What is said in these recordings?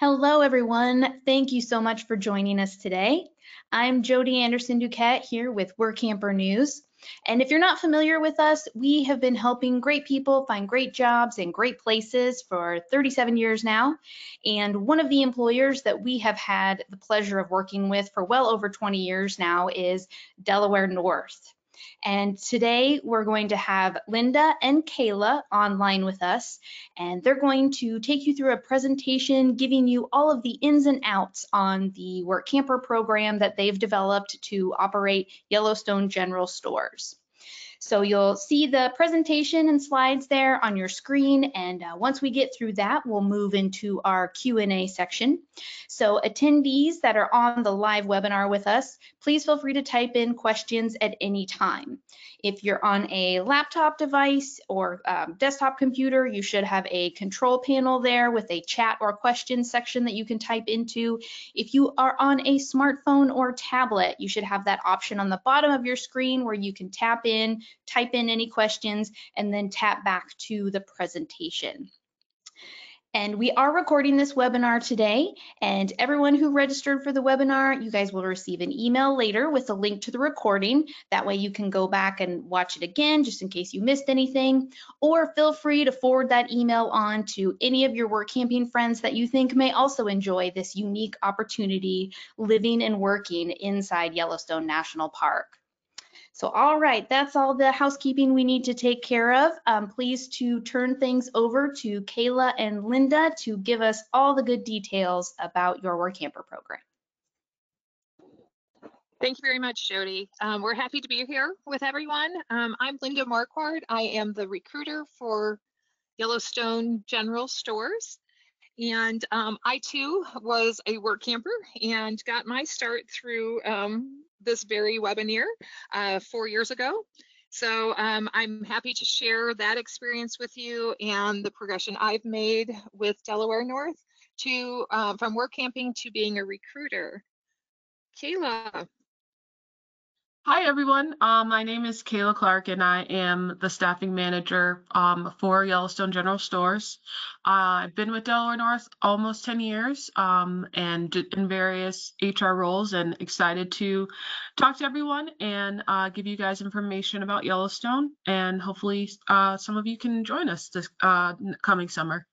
Hello, everyone. Thank you so much for joining us today. I'm Jody Anderson-Duquette here with Workamper News. And if you're not familiar with us, we have been helping great people find great jobs in great places for 37 years now. And one of the employers that we have had the pleasure of working with for well over 20 years now is Delaware North. And today we're going to have Linda and Kayla online with us, and they're going to take you through a presentation giving you all of the ins and outs on the Workamper program that they've developed to operate Yellowstone General Stores. So you'll see the presentation and slides there on your screen, and once we get through that, we'll move into our Q&A section. So attendees that are on the live webinar with us, please feel free to type in questions at any time. If you're on a laptop device or desktop computer, you should have a control panel there with a chat or question section that you can type into. If you are on a smartphone or tablet, you should have that option on the bottom of your screen where you can tap in, type in any questions, and then tap back to the presentation. And we are recording this webinar today, and everyone who registered for the webinar, you guys will receive an email later with a link to the recording. That way you can go back and watch it again just in case you missed anything, or feel free to forward that email on to any of your work camping friends that you think may also enjoy this unique opportunity living and working inside Yellowstone National Park. So, all right, that's all the housekeeping we need to take care of. Pleased to turn things over to Kayla and Linda to give us all the good details about your Workamper program. Thank you very much, Jody. We're happy to be here with everyone. I'm Linda Marquardt. I am the recruiter for Yellowstone General Stores. And I too was a work camper and got my start through this very webinar 4 years ago. So I'm happy to share that experience with you and the progression I've made with Delaware North to from work camping to being a recruiter. Kayla. Hi, everyone. My name is Kayla Clark, and I am the staffing manager for Yellowstone General Stores. I've been with Delaware North almost 10 years and in various HR roles, and excited to talk to everyone and give you guys information about Yellowstone, and hopefully some of you can join us this coming summer.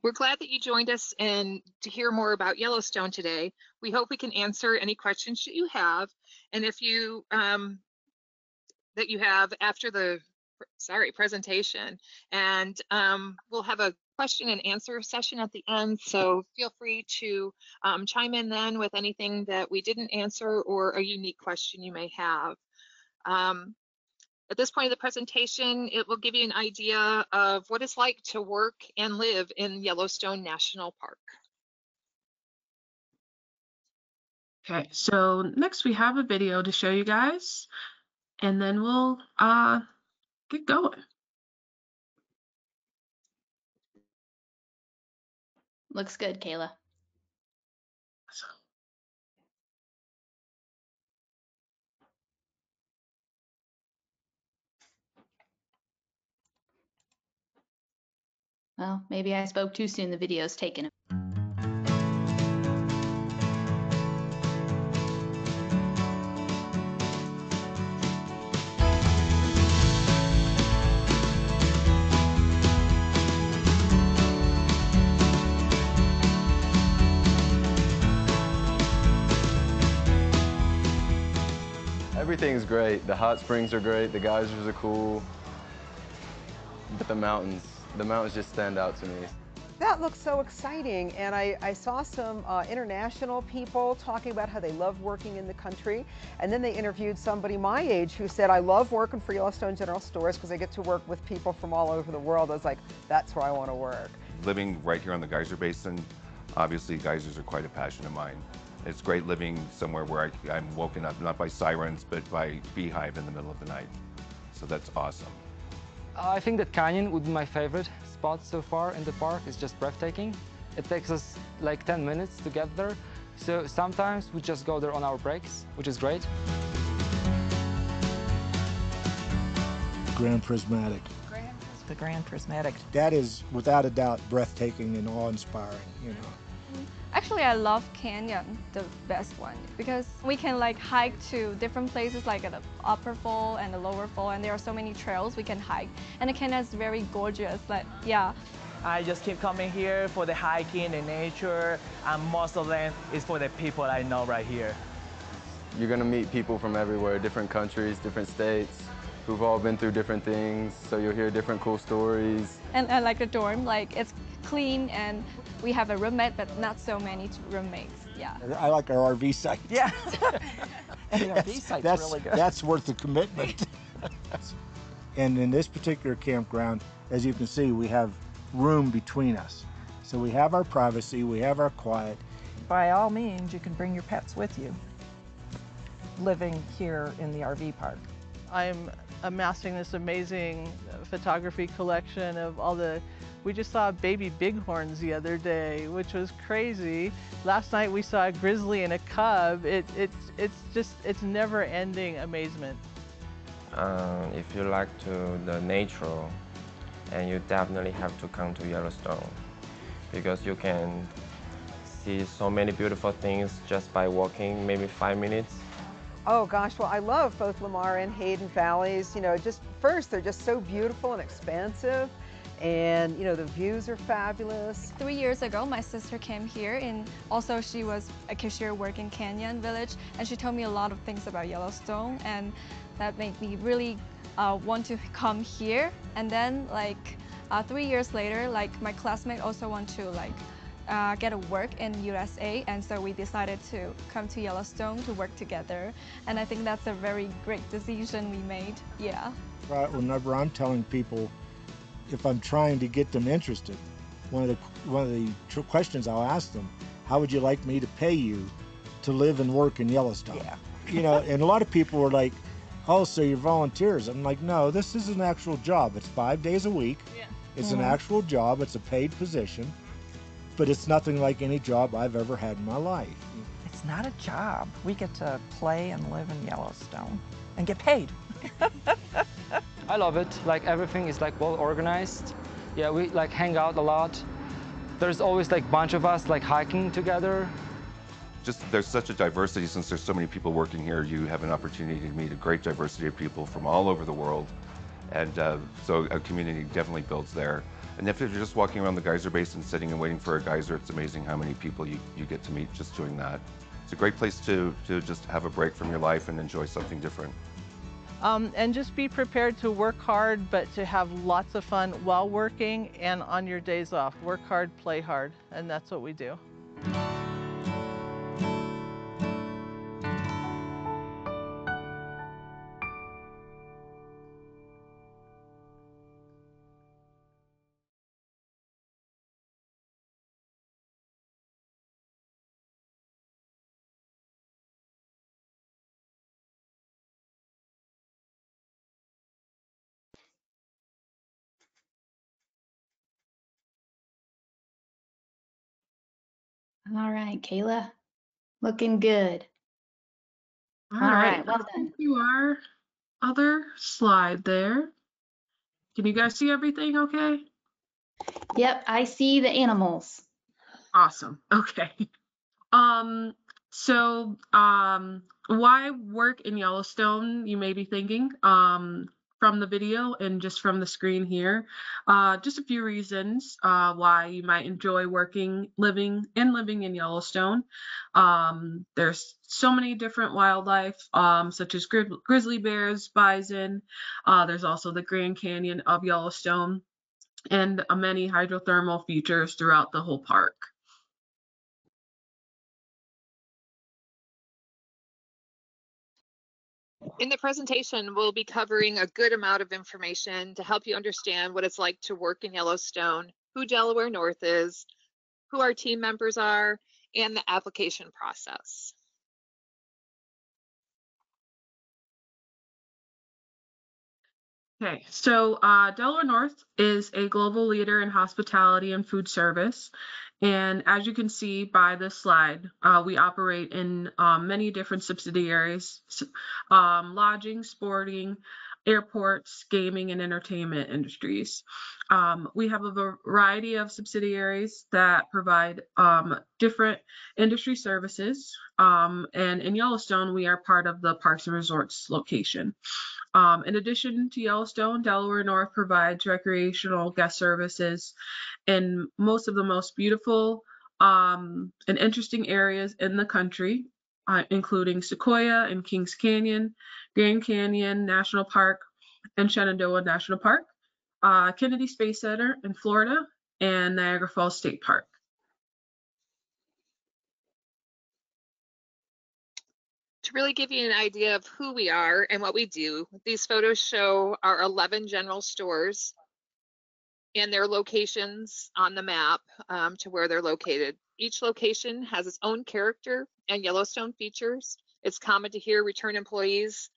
We're glad that you joined us and to hear more about Yellowstone today. We hope we can answer any questions that you have, and if you that you have after the presentation. And we'll have a question and answer session at the end, so feel free to chime in then with anything that we didn't answer or a unique question you may have. At this point of the presentation, it will give you an idea of what it's like to work and live in Yellowstone National Park. Okay, so next we have a video to show you guys, and then we'll get going. Looks good, Kayla. Well, maybe I spoke too soon. The video's taken. Everything's great. The hot springs are great. The geysers are cool. But the mountains just stand out to me. That looks so exciting, and I saw some international people talking about how they love working in the country, and then they interviewed somebody my age who said, I love working for Yellowstone General Stores because I get to work with people from all over the world. I was like, that's where I want to work. Living right here on the Geyser Basin, obviously geysers are quite a passion of mine. It's great living somewhere where I'm woken up not by sirens, but by beehive in the middle of the night. So that's awesome. I think that canyon would be my favorite spot so far in the park. It's just breathtaking. It takes us like 10 minutes to get there. So sometimes we just go there on our breaks, which is great. Grand Prismatic. Grand Prismatic. the Grand Prismatic. That is without a doubt breathtaking and awe-inspiring, you know. Actually, I love Canyon, the best one, because we can like hike to different places like at the upper fall and the lower fall, and there are so many trails we can hike. And the canyon is very gorgeous, like, yeah. I just keep coming here for the hiking, the nature, and most of them is for the people I know right here. You're gonna meet people from everywhere, different countries, different states, who've all been through different things, so you'll hear different cool stories. And I like the dorm, like it's clean and we have a roommate, but not so many roommates, yeah. I like our RV site. Yeah. And the RV site's really good. That's worth the commitment. And in this particular campground, as you can see, we have room between us. So we have our privacy, we have our quiet. By all means, you can bring your pets with you, living here in the RV park. I'm amassing this amazing photography collection of all the, we just saw baby bighorns the other day, which was crazy. Last night we saw a grizzly and a cub. It's never ending amazement. If you like the nature, and you definitely have to come to Yellowstone because you can see so many beautiful things just by walking maybe 5 minutes. Oh gosh, well I love both Lamar and Hayden valleys. You know, just first they're just so beautiful and expansive, and you know the views are fabulous. 3 years ago, my sister came here, and also she was a cashier working Canyon Village, and she told me a lot of things about Yellowstone, and that made me really want to come here. And then like 3 years later, like my classmate also want to like get a work in USA, and so we decided to come to Yellowstone to work together, and I think that's a very great decision we made. Yeah. Right, whenever I'm telling people, if I'm trying to get them interested, one of the questions I'll ask them, how would you like me to pay you to live and work in Yellowstone? Yeah. You know, and a lot of people are like, oh, so you're volunteers. I'm like, no, this is an actual job. It's 5 days a week. Yeah. It's an actual job. It's a paid position, but it's nothing like any job I've ever had in my life. It's not a job. We get to play and live in Yellowstone and get paid. I love it. Like everything is like well organized. Yeah, we like hang out a lot. There's always like bunch of us like hiking together. Just there's such a diversity since there's so many people working here. You have an opportunity to meet a great diversity of people from all over the world, and so a community definitely builds there. And if you're just walking around the geyser basin, sitting and waiting for a geyser, it's amazing how many people you get to meet just doing that. It's a great place to just have a break from your life and enjoy something different. And just be prepared to work hard, but to have lots of fun while working and on your days off. Work hard, play hard, and that's what we do. All right, Kayla, looking good. All All right, right, well let's done. go to our other slide there. Can you guys see everything okay? Yep, I see the animals. Awesome. Okay. Why work in Yellowstone, you may be thinking, from the video and just from the screen here. Just a few reasons why you might enjoy living in Yellowstone. There's so many different wildlife, such as grizzly bears, bison. There's also the Grand Canyon of Yellowstone, and many hydrothermal features throughout the whole park. In the presentation, we'll be covering a good amount of information to help you understand what it's like to work in Yellowstone, who Delaware North is, who our team members are, and the application process. Okay, so Delaware North is a global leader in hospitality and food service. And as you can see by this slide, we operate in many different subsidiaries, lodging, sporting, airports, gaming, and entertainment industries. We have a variety of subsidiaries that provide different industry services. And in Yellowstone, we are part of the Parks and Resorts location. In addition to Yellowstone, Delaware North provides recreational guest services in most of the most beautiful and interesting areas in the country, including Sequoia and Kings Canyon, Grand Canyon National Park, and Shenandoah National Park, Kennedy Space Center in Florida, and Niagara Falls State Park. To really give you an idea of who we are and what we do, these photos show our 11 general stores and their locations on the map to where they're located. Each location has its own character and Yellowstone features. It's common to hear return employees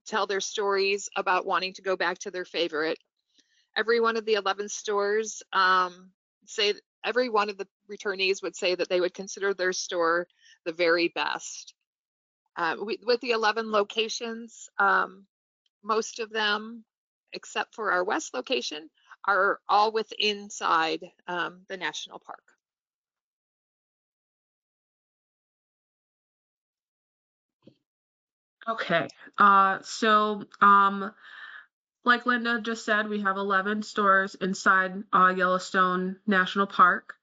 tell their stories about wanting to go back to their favorite. Every one of the 11 stores every one of the returnees would say that they would consider their store the very best. With the 11 locations, most of them, except for our west location, are all inside the national park. Okay, so like Linda just said, we have 11 stores inside Yellowstone National Park.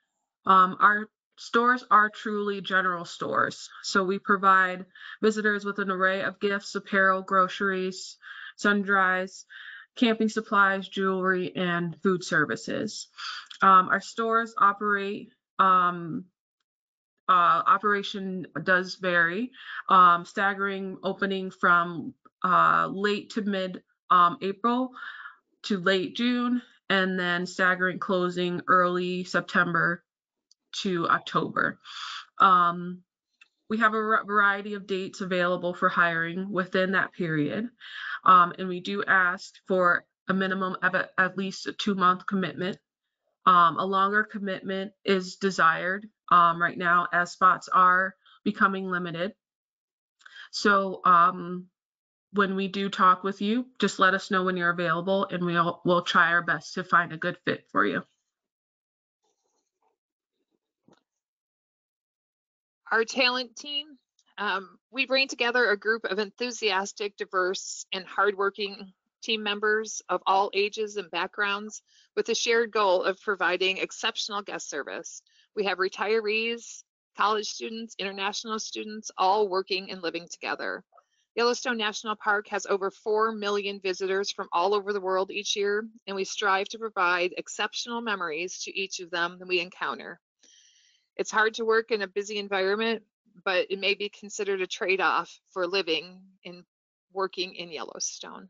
Our stores are truly general stores. So we provide visitors with an array of gifts, apparel, groceries, sundries, camping supplies, jewelry, and food services. Our stores operate operation does vary, staggering opening from late to mid April to late June, and then staggering closing early September to October. We have a variety of dates available for hiring within that period, and we do ask for a minimum of at least a 2-month commitment. A longer commitment is desired right now as spots are becoming limited. So when we do talk with you, just let us know when you're available, and we'll try our best to find a good fit for you. Our talent team, we bring together a group of enthusiastic, diverse, and hardworking team members of all ages and backgrounds with a shared goal of providing exceptional guest service. We have retirees, college students, international students, all working and living together. Yellowstone National Park has over 4 million visitors from all over the world each year, and we strive to provide exceptional memories to each of them that we encounter. It's hard to work in a busy environment, but it may be considered a trade-off for living and working in Yellowstone.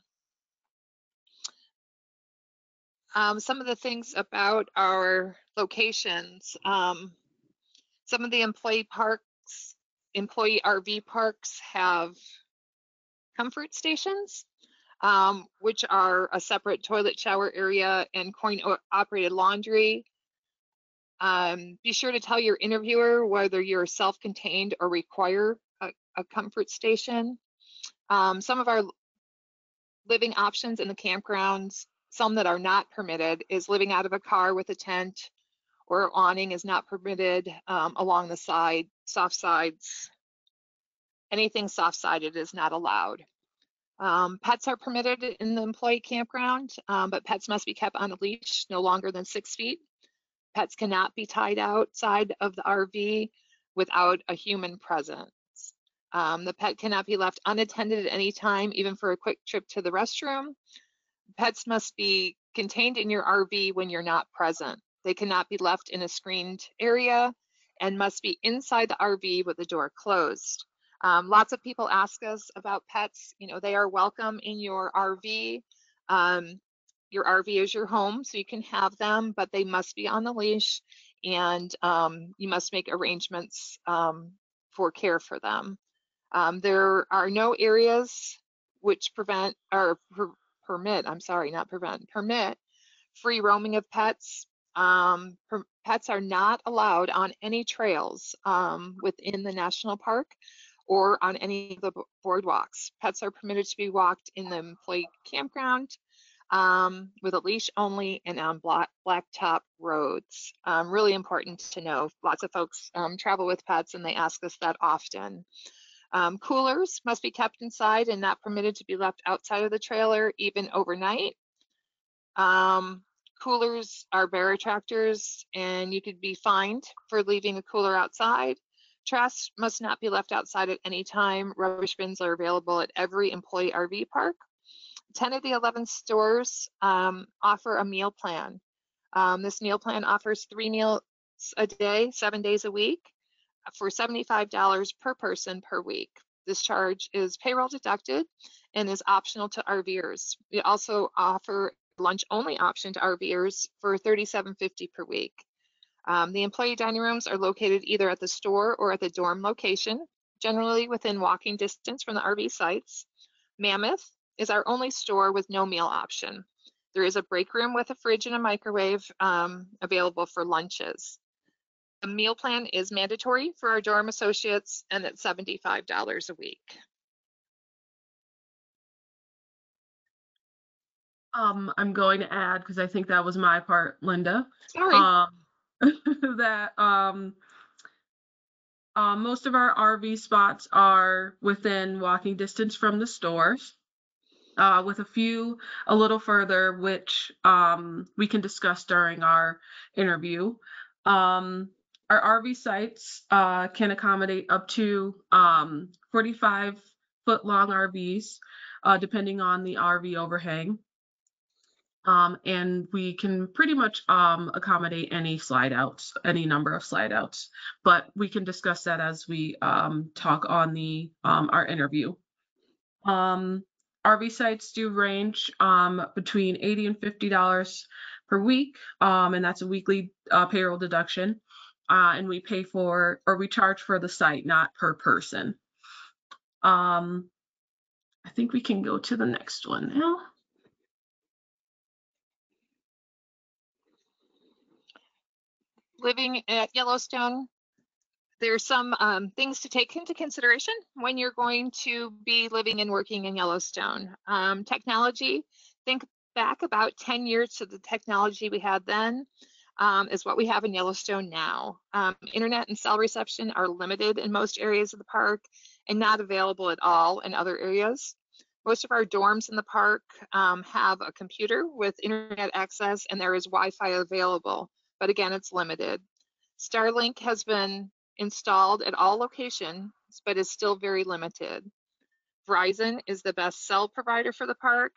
Some of the things about our locations, some of the employee RV parks have comfort stations, which are a separate toilet shower area and coin-operated laundry. Be sure to tell your interviewer whether you're self-contained or require a comfort station. Some of our living options in the campgrounds, some that are not permitted, is living out of a car with a tent or awning is not permitted along the soft sides. Anything soft-sided is not allowed. Pets are permitted in the employee campground, but pets must be kept on a leash no longer than 6 feet. Pets cannot be tied outside of the RV without a human presence. The pet cannot be left unattended at any time, even for a quick trip to the restroom. Pets must be contained in your RV when you're not present. They cannot be left in a screened area and must be inside the RV with the door closed. Lots of people ask us about pets. You know, they are welcome in your RV. Your RV is your home, so you can have them, but they must be on the leash, and you must make arrangements for care for them. There are no areas which permit free roaming of pets. Pets are not allowed on any trails within the national park or on any of the boardwalks. Pets are permitted to be walked in the employee campground with a leash only and on blacktop roads. Really important to know. Lots of folks travel with pets and they ask us that often. Coolers must be kept inside and not permitted to be left outside of the trailer, even overnight. Coolers are bear attractors and you could be fined for leaving a cooler outside. Trash must not be left outside at any time. Rubbish bins are available at every employee RV park. 10 of the 11 stores offer a meal plan. This meal plan offers 3 meals a day, 7 days a week for $75 per person per week. This charge is payroll deducted and is optional to RVers. We also offer lunch only option to RVers for $37.50 per week. The employee dining rooms are located either at the store or at the dorm location, generally within walking distance from the RV sites. Mammoth is our only store with no meal option. There is a break room with a fridge and a microwave available for lunches. The meal plan is mandatory for our dorm associates and it's $75 a week. I'm going to add, because I think that was my part, Linda. Sorry. That most of our RV spots are within walking distance from the stores, with a few a little further, which we can discuss during our interview. Our RV sites can accommodate up to 45-foot long RVs, depending on the RV overhang. And we can pretty much accommodate any slide outs, any number of slide outs, but we can discuss that as we talk on the our interview. RV sites do range between $80 and $50 per week, and that's a weekly payroll deduction. And we pay for, or we charge for the site, not per person. I think we can go to the next one now. Living at Yellowstone, there's some things to take into consideration when you're going to be living and working in Yellowstone. Technology, think back about 10 years to the technology we had then is what we have in Yellowstone now. Internet and cell reception are limited in most areas of the park and not available at all in other areas. Most of our dorms in the park have a computer with internet access and there is Wi-Fi available, but again, it's limited. Starlink has been installed at all locations, but is still very limited. Verizon is the best cell provider for the park.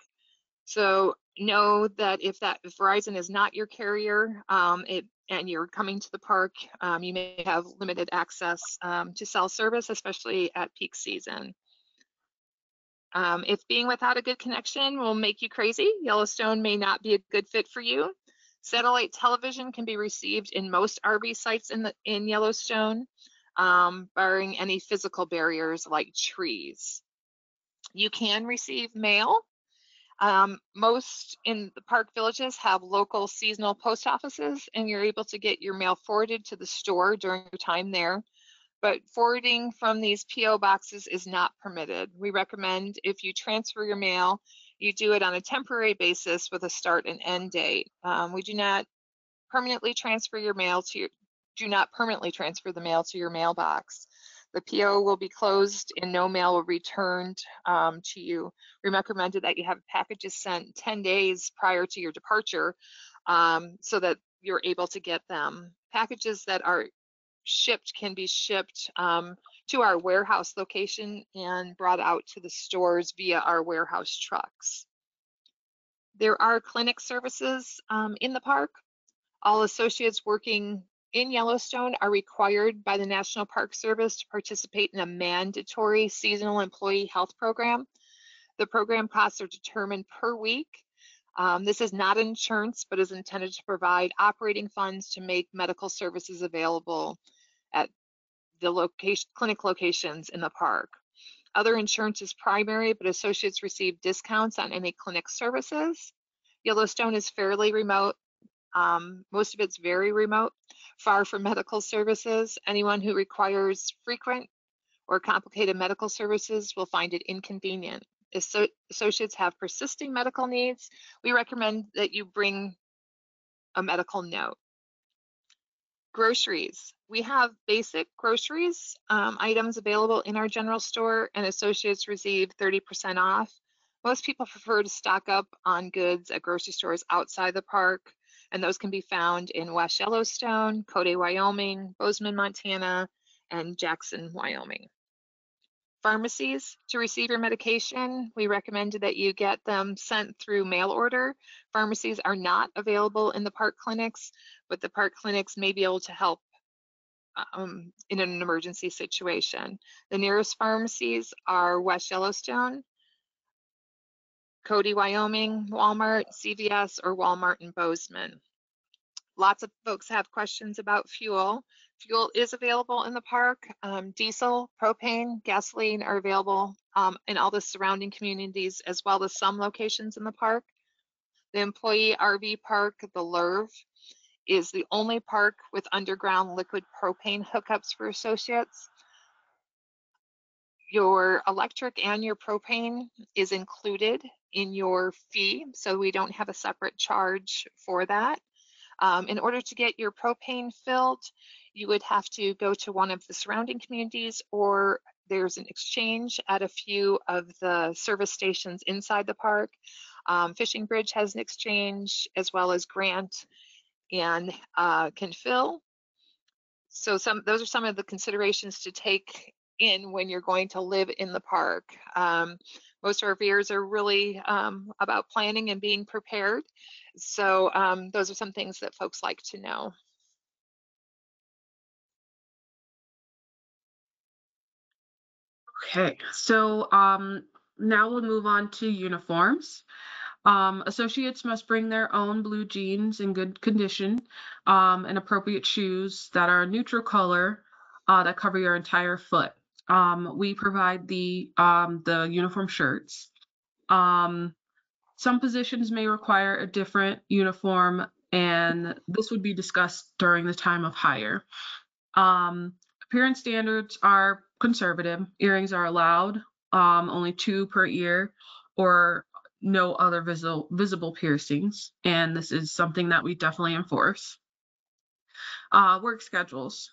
So know that if Verizon is not your carrier and you're coming to the park, you may have limited access to cell service, especially at peak season. If being without a good connection will make you crazy, Yellowstone may not be a good fit for you. Satellite television can be received in most RV sites in Yellowstone, barring any physical barriers like trees. You can receive mail. Most in the park villages have local seasonal post offices, and you're able to get your mail forwarded to the store during your time there. But forwarding from these PO boxes is not permitted. We recommend if you transfer your mail, you do it on a temporary basis with a start and end date. We do not permanently transfer your mail to the mail to your mailbox. The PO will be closed and no mail will be returned to you. We recommended that you have packages sent 10 days prior to your departure so that you're able to get them. Packages that are shipped can be shipped to our warehouse location and brought out to the stores via our warehouse trucks. There are clinic services in the park. All associates working in Yellowstone are required by the National Park Service to participate in a mandatory seasonal employee health program. The program costs are determined per week. This is not insurance, but is intended to provide operating funds to make medical services available at the clinic locations in the park. Other insurance is primary, but associates receive discounts on any clinic services. Yellowstone is fairly remote. Most of it's very remote, far from medical services. Anyone who requires frequent or complicated medical services will find it inconvenient. If associates have persisting medical needs, we recommend that you bring a medical note. Groceries. We have basic groceries items available in our general store, and associates receive 30% off. Most people prefer to stock up on goods at grocery stores outside the park, and those can be found in West Yellowstone, Cody, Wyoming, Bozeman, Montana, and Jackson, Wyoming. Pharmacies. To receive your medication, we recommend that you get them sent through mail order. Pharmacies are not available in the park clinics, but the park clinics may be able to help in an emergency situation. The nearest pharmacies are West Yellowstone, Cody, Wyoming, Walmart, CVS, or Walmart in Bozeman. Lots of folks have questions about fuel. Fuel is available in the park. Diesel, propane, gasoline are available in all the surrounding communities, as well as some locations in the park. The employee RV park, the LERV, is the only park with underground liquid propane hookups for associates. Your electric and your propane is included in your fee, so we don't have a separate charge for that. In order to get your propane filled, you would have to go to one of the surrounding communities, or there's an exchange at a few of the service stations inside the park. Fishing Bridge has an exchange, as well as Grant and Can Fill. So those are some of the considerations to take in when you're going to live in the park. Most RVers are really about planning and being prepared. So those are some things that folks like to know. Okay, so now we'll move on to uniforms. Associates must bring their own blue jeans in good condition and appropriate shoes that are a neutral color that cover your entire foot. We provide the uniform shirts. Some positions may require a different uniform, and this would be discussed during the time of hire. Appearance standards are conservative. Earrings are allowed, only 2 per ear, or no other visible piercings, and this is something that we definitely enforce. Work schedules.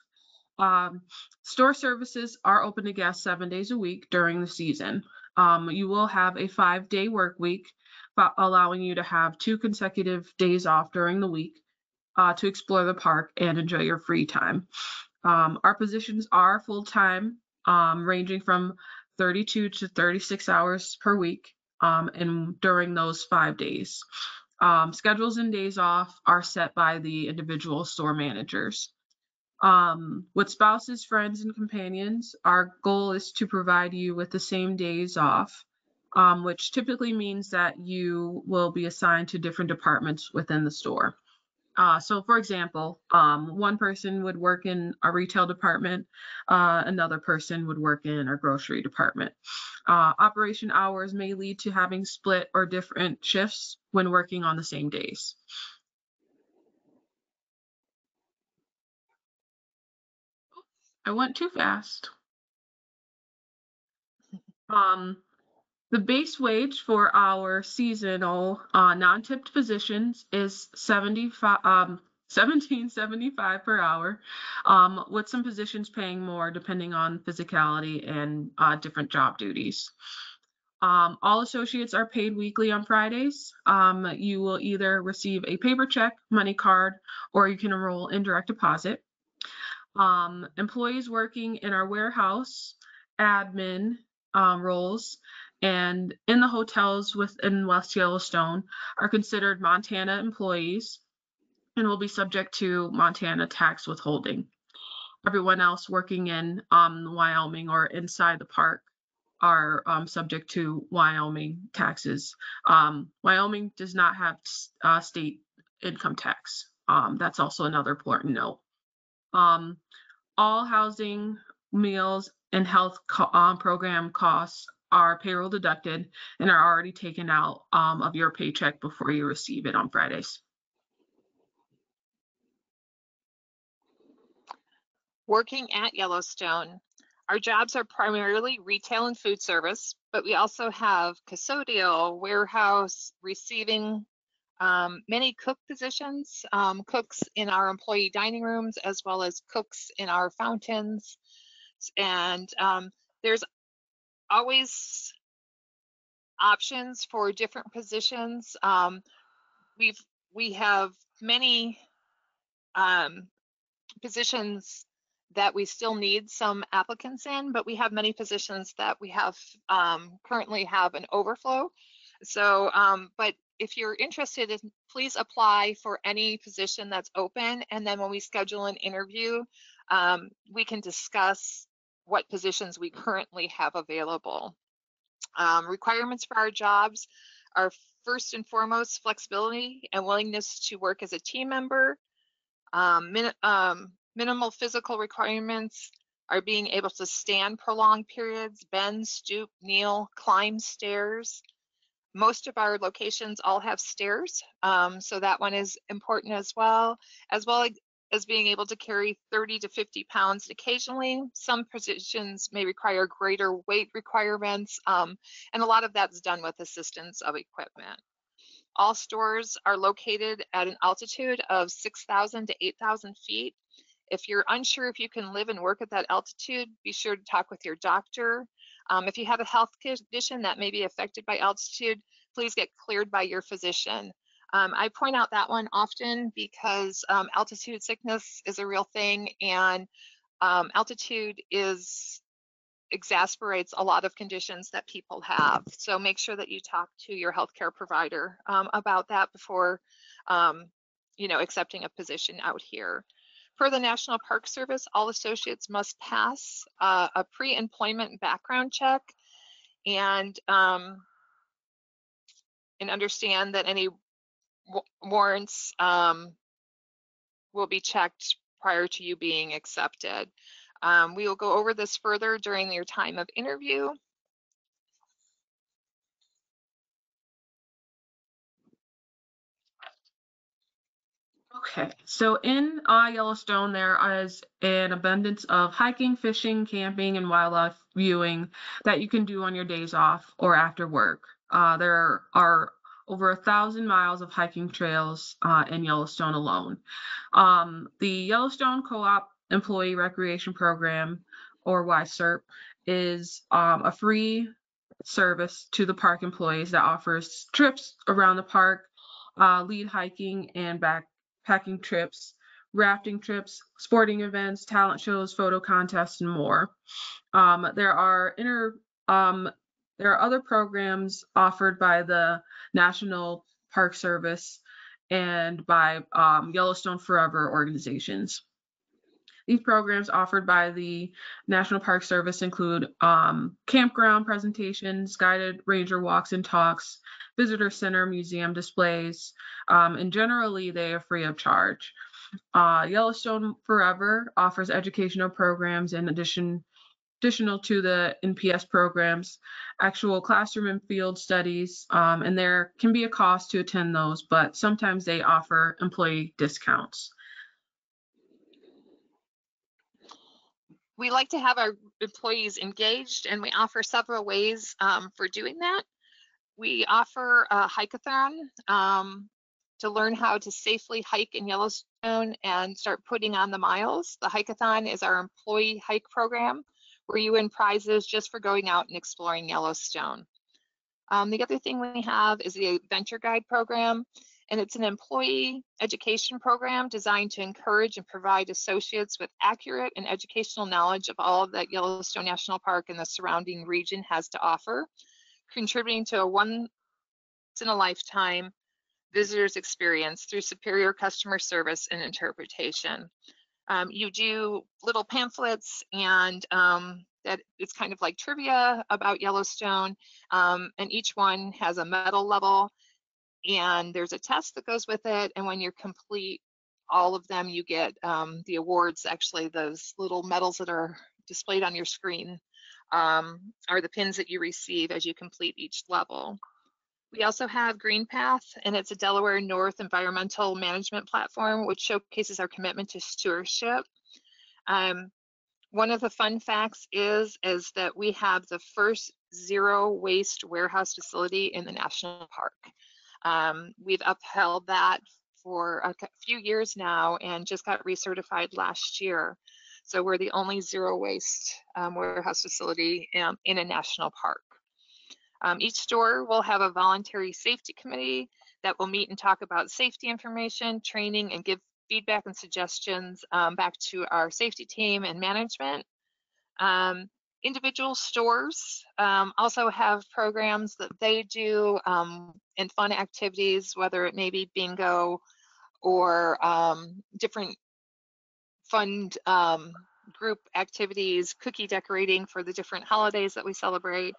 Store services are open to guests 7 days a week during the season. You will have a 5-day work week, allowing you to have 2 consecutive days off during the week to explore the park and enjoy your free time. Our positions are full-time, ranging from 32 to 36 hours per week, and during those 5 days. Schedules and days off are set by the individual store managers. With spouses, friends, and companions, our goal is to provide you with the same days off, which typically means that you will be assigned to different departments within the store. So for example, one person would work in a retail department, another person would work in our grocery department. Operation hours may lead to having split or different shifts when working on the same days. I went too fast. The base wage for our seasonal non-tipped positions is $17.75 per hour, with some positions paying more depending on physicality and different job duties. All associates are paid weekly on Fridays. You will either receive a paper check, money card, or you can enroll in direct deposit. Employees working in our warehouse, admin roles, and in the hotels within West Yellowstone are considered Montana employees and will be subject to Montana tax withholding. Everyone else working in Wyoming or inside the park are subject to Wyoming taxes. Wyoming does not have state income tax. That's also another important note. All housing, meals, and health program costs are payroll deducted and are already taken out of your paycheck before you receive it on Fridays. Working at Yellowstone. Our jobs are primarily retail and food service, but we also have custodial, warehouse, receiving, many cook positions, cooks in our employee dining rooms, as well as cooks in our fountains. And there's always options for different positions. We have many positions that we still need some applicants in, but we have many positions that we have currently have an overflow. So, but if you're interested, please apply for any position that's open, and then when we schedule an interview, we can discuss what positions we currently have available. Requirements for our jobs are first and foremost flexibility and willingness to work as a team member. Minimal physical requirements are being able to stand prolonged periods, bend, stoop, kneel, climb stairs. Most of our locations all have stairs, so that one is important as well as being able to carry 30 to 50 pounds occasionally. Some positions may require greater weight requirements, and a lot of that's done with assistance of equipment. All stores are located at an altitude of 6,000 to 8,000 feet. If you're unsure if you can live and work at that altitude, be sure to talk with your doctor. If you have a health condition that may be affected by altitude, please get cleared by your physician. I point out that one often because altitude sickness is a real thing, and altitude exasperates a lot of conditions that people have. So make sure that you talk to your healthcare provider about that before accepting a position out here. Per the National Park Service, all associates must pass a pre-employment background check and understand that any warrants will be checked prior to you being accepted. We will go over this further during your time of interview. Okay, so in Yellowstone, there is an abundance of hiking, fishing, camping, and wildlife viewing that you can do on your days off or after work. There are over 1,000 miles of hiking trails in Yellowstone alone. The Yellowstone Co-op Employee Recreation Program, or YSERP, is a free service to the park employees that offers trips around the park, lead hiking and backpacking trips, rafting trips, sporting events, talent shows, photo contests, and more. There are other programs offered by the National Park Service and by Yellowstone Forever organizations. These programs offered by the National Park Service include campground presentations, guided ranger walks and talks, visitor center, museum displays, and generally they are free of charge. Yellowstone Forever offers educational programs in additional to the NPS programs, actual classroom and field studies, and there can be a cost to attend those, but sometimes they offer employee discounts. We like to have our employees engaged, and we offer several ways for doing that. We offer a hike-a-thon to learn how to safely hike in Yellowstone and start putting on the miles. The hike-a-thon is our employee hike program where you win prizes just for going out and exploring Yellowstone. The other thing we have is the Adventure Guide program, and it's an employee education program designed to encourage and provide associates with accurate and educational knowledge of all that Yellowstone National Park and the surrounding region has to offer, contributing to a once-in-a-lifetime visitor's experience through superior customer service and interpretation. You do little pamphlets, and that it's kind of like trivia about Yellowstone, and each one has a medal level, and there's a test that goes with it, and when you complete all of them, you get the awards. Actually, those little medals that are displayed on your screen are the pins that you receive as you complete each level. We also have Green Path, and it's a Delaware North environmental management platform, which showcases our commitment to stewardship. One of the fun facts is that we have the first zero waste warehouse facility in the national park. We've upheld that for a few years now and just got recertified last year. So we're the only zero waste warehouse facility in a national park. Each store will have a voluntary safety committee that will meet and talk about safety information, training, and give feedback and suggestions back to our safety team and management. Individual stores also have programs that they do and fun activities, whether it may be bingo or different fun group activities, cookie decorating for the different holidays that we celebrate.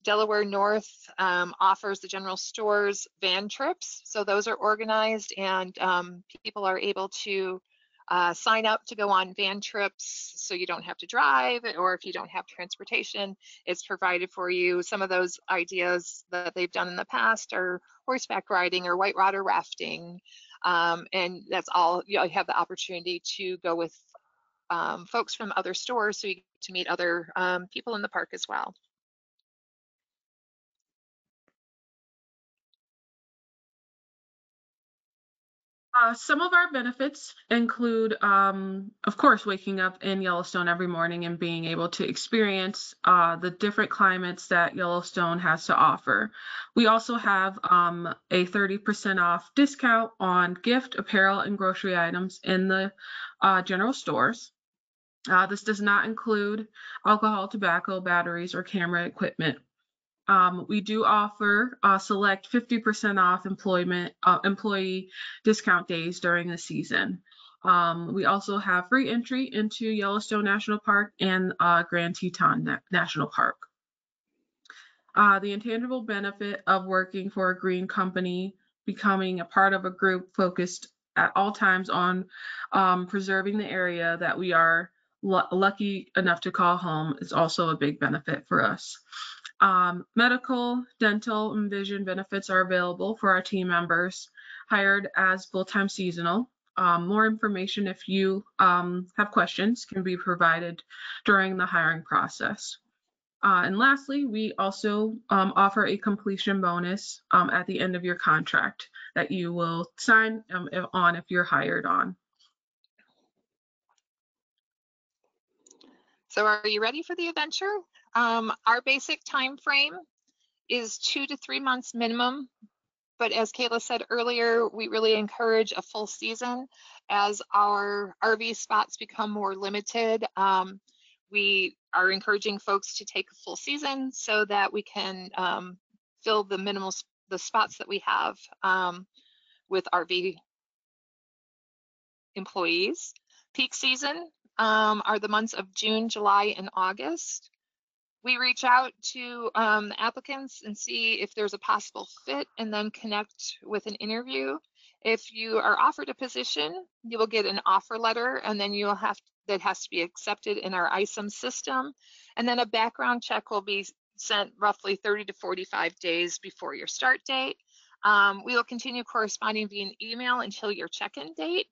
Delaware North offers the general stores van trips. So those are organized and people are able to sign up to go on van trips so you don't have to drive, or if you don't have transportation, it's provided for you. Some of those ideas that they've done in the past are horseback riding or whitewater rafting. And that's all, you have the opportunity to go with folks from other stores so you get to meet other people in the park as well. Some of our benefits include, of course, waking up in Yellowstone every morning and being able to experience the different climates that Yellowstone has to offer. We also have a 30% off discount on gift, apparel, and grocery items in the general stores. This does not include alcohol, tobacco, batteries, or camera equipment. We do offer select 50% off employee discount days during the season. We also have free entry into Yellowstone National Park and Grand Teton National Park. The intangible benefit of working for a green company, becoming a part of a group focused at all times on preserving the area that we are lucky enough to call home is also a big benefit for us. Medical, dental, and vision benefits are available for our team members hired as full-time seasonal. More information, if you have questions, can be provided during the hiring process. And lastly, we also offer a completion bonus at the end of your contract that you will sign on if you're hired on. So are you ready for the adventure? Our basic time frame is 2 to 3 months minimum, but as Kayla said earlier, we really encourage a full season as our RV spots become more limited. We are encouraging folks to take a full season so that we can fill the spots that we have with RV employees. Peak season are the months of June, July, and August. We reach out to the applicants and see if there's a possible fit and then connect with an interview. If you are offered a position, you will get an offer letter, and then you'll have that has to be accepted in our ISOM system. And then a background check will be sent roughly 30 to 45 days before your start date. We will continue corresponding via email until your check-in date.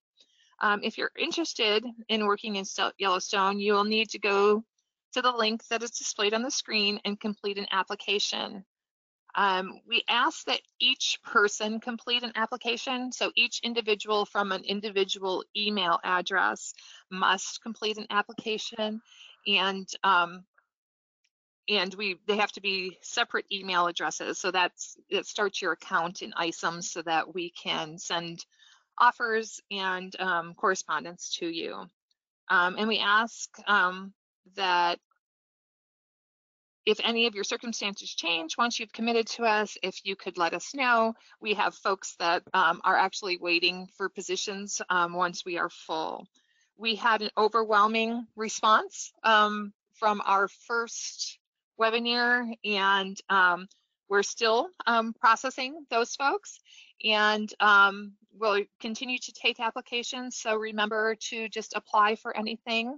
If you're interested in working in Yellowstone, you will need to go to the link that is displayed on the screen and complete an application. We ask that each person complete an application. So each individual from an individual email address must complete an application, and they have to be separate email addresses. So it starts your account in ISOM so that we can send offers and correspondence to you. And we ask that if any of your circumstances change once you've committed to us, if you could let us know. We have folks that are actually waiting for positions once we are full. We had an overwhelming response from our first webinar, and we're still processing those folks, and we'll continue to take applications. So remember to just apply for anything